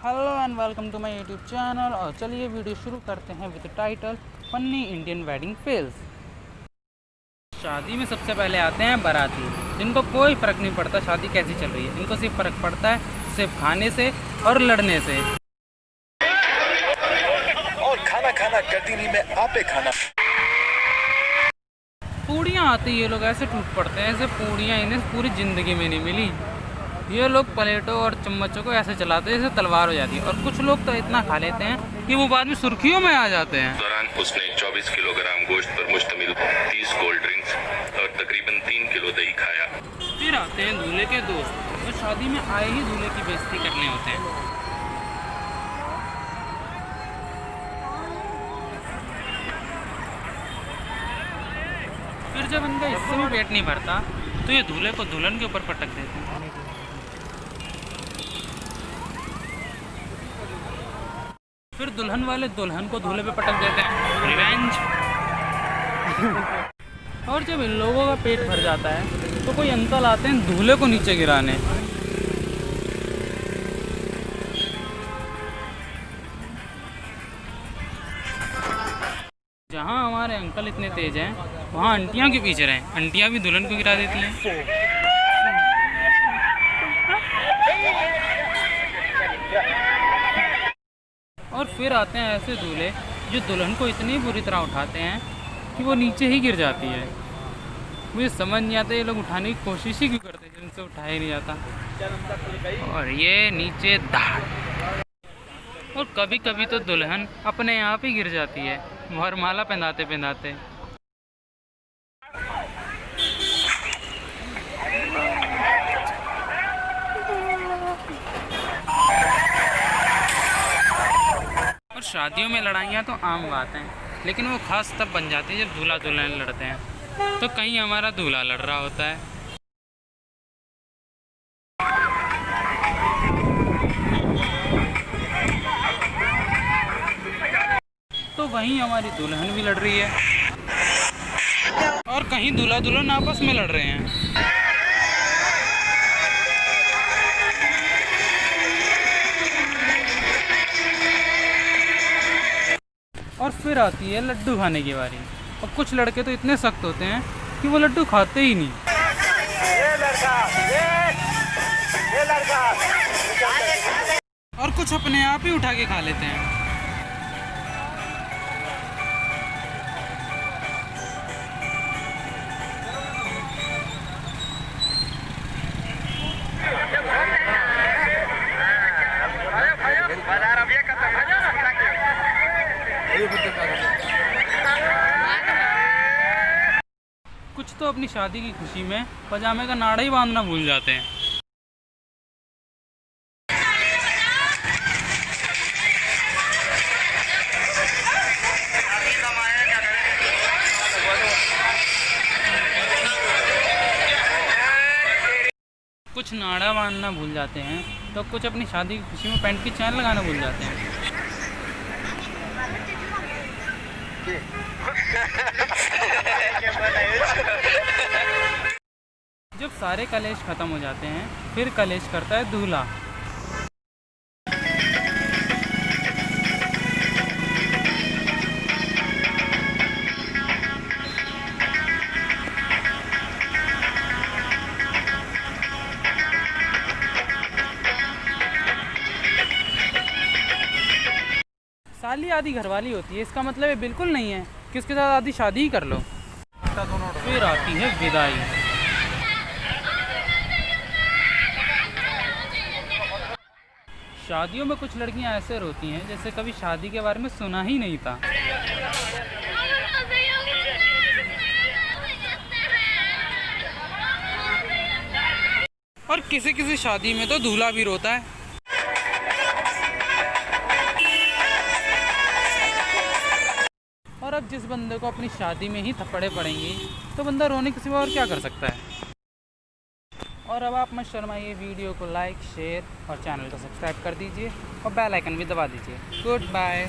Hello and welcome to my YouTube channel. और चलिए video शुरू करते हैं with title funny Indian wedding fails. शादी में सबसे पहले आते हैं बाराती, जिनको कोई फ़र्क नहीं पड़ता शादी कैसी चल रही है। इनको सिर्फ फ़र्क पड़ता है सिर्फ खाने से और लड़ने से। और खाना खाना कटनी में आपे खाना। पूड़ियाँ आती ये लोग ऐसे टूट पड़ते हैं, ऐसे पूड़ियाँ इन्हें पूरी ज़िंदगी में नहीं मिली। ये लोग प्लेटों और चम्मचों को ऐसे चलाते हैं जैसे तलवार हो जाती है। और कुछ लोग तो इतना खा लेते हैं कि वो बाद में सुर्खियों में आ जाते हैं। दौरान उसने 24 किलोग्राम गोश्त पर मुश्तमिल 30 कोल्ड ड्रिंक्स और तकरीबन 3 किलो दही खाया। फिर आते हैं दूल्हे के दोस्त, जो शादी में आए ही दूल्हे की बेइज्जती करने होते हैं। फिर जब इनका इससे भी पेट नहीं भरता तो ये दूल्हे को दुल्हन के ऊपर पटक देते हैं। फिर दुल्हन वाले दुल्हन को दूल्हे पे पटक देते हैं, रिवेंज। और जब इन लोगों का पेट भर जाता है तो कोई अंकल आते हैं दूल्हे को नीचे गिराने। जहाँ हमारे अंकल इतने तेज हैं वहाँ आंटियाँ क्यों पीछे रहें, आंटियाँ भी दुल्हन को गिरा देती हैं। और फिर आते हैं ऐसे दूल्हे जो दुल्हन को इतनी बुरी तरह उठाते हैं कि वो नीचे ही गिर जाती है। मुझे समझ नहीं आता ये लोग उठाने की कोशिश ही क्यों करते हैं जिनसे उठाया ही नहीं जाता। और ये नीचे दाढ़। और कभी कभी तो दुल्हन अपने आप ही गिर जाती है वरमाला पहनाते पहनाते। और शादियों में लड़ाइयाँ तो आम बात हैं, लेकिन वो खास तब बन जाती है जब दूल्हा दुल्हन लड़ते हैं। तो कहीं हमारा दूल्हा लड़ रहा होता है तो वहीं हमारी दुल्हन भी लड़ रही है, और कहीं दूल्हा दुल्हन आपस में लड़ रहे हैं। और फिर आती है लड्डू खाने की बारी। और कुछ लड़के तो इतने सख्त होते हैं कि वो लड्डू खाते ही नहीं। और कुछ अपने आप ही उठा के खा लेते हैं। कुछ तो अपनी शादी की खुशी में पजामे का नाड़ा ही बांधना भूल जाते हैं। कुछ नाड़ा बांधना भूल जाते हैं तो कुछ अपनी शादी की खुशी में पैंट की चैन लगाना भूल जाते हैं। जब सारे कलेश खत्म हो जाते हैं फिर कलेश करता है दूल्हा। साली आधी घरवाली होती है, इसका मतलब ये बिल्कुल नहीं है कि उसके साथ आधी शादी ही कर लो। फिर आती है विदाई। शादियों में कुछ लड़कियां ऐसे रोती हैं जैसे कभी शादी के बारे में सुना ही नहीं था। और किसी किसी शादी में तो दूल्हा भी रोता है। और अब जिस बंदे को अपनी शादी में ही थप्पड़े पड़ेंगे तो बंदा रोने के सिवा और क्या कर सकता है। और अब आप मत शर्माइए, वीडियो को लाइक शेयर और चैनल को सब्सक्राइब कर दीजिए और बेल आइकन भी दबा दीजिए। Good bye.